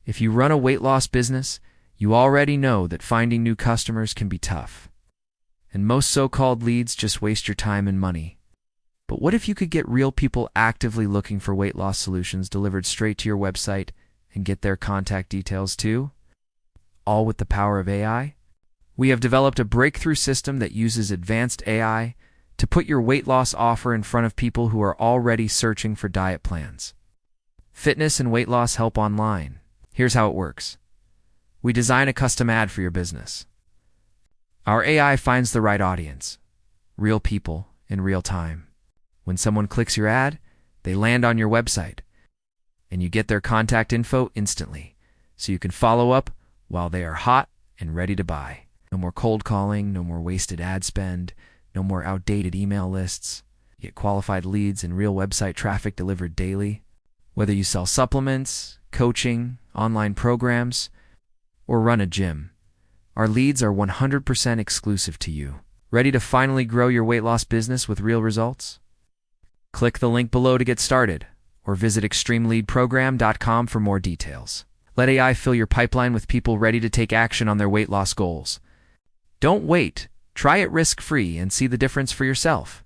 If you run a weight loss business, you already know that finding new customers can be tough. And most so-called leads just waste your time and money. But what if you could get real people actively looking for weight loss solutions delivered straight to your website and get their contact details too? All with the power of AI? We have developed a breakthrough system that uses advanced AI to put your weight loss offer in front of people who are already searching for diet plans. Fitness and weight loss help online. Here's how it works. We design a custom ad for your business. Our AI finds the right audience, real people in real time. When someone clicks your ad, they land on your website, and you get their contact info instantly, so you can follow up while they are hot and ready to buy. No more cold calling, no more wasted ad spend, no more outdated email lists. Get qualified leads and real website traffic delivered daily. Whether you sell supplements, coaching, online programs, or run a gym, our leads are 100% exclusive to you. Ready to finally grow your weight loss business with real results? Click the link below to get started, or visit extremeleadprogram.com for more details. Let AI fill your pipeline with people ready to take action on their weight loss goals. Don't wait. Try it risk-free and see the difference for yourself.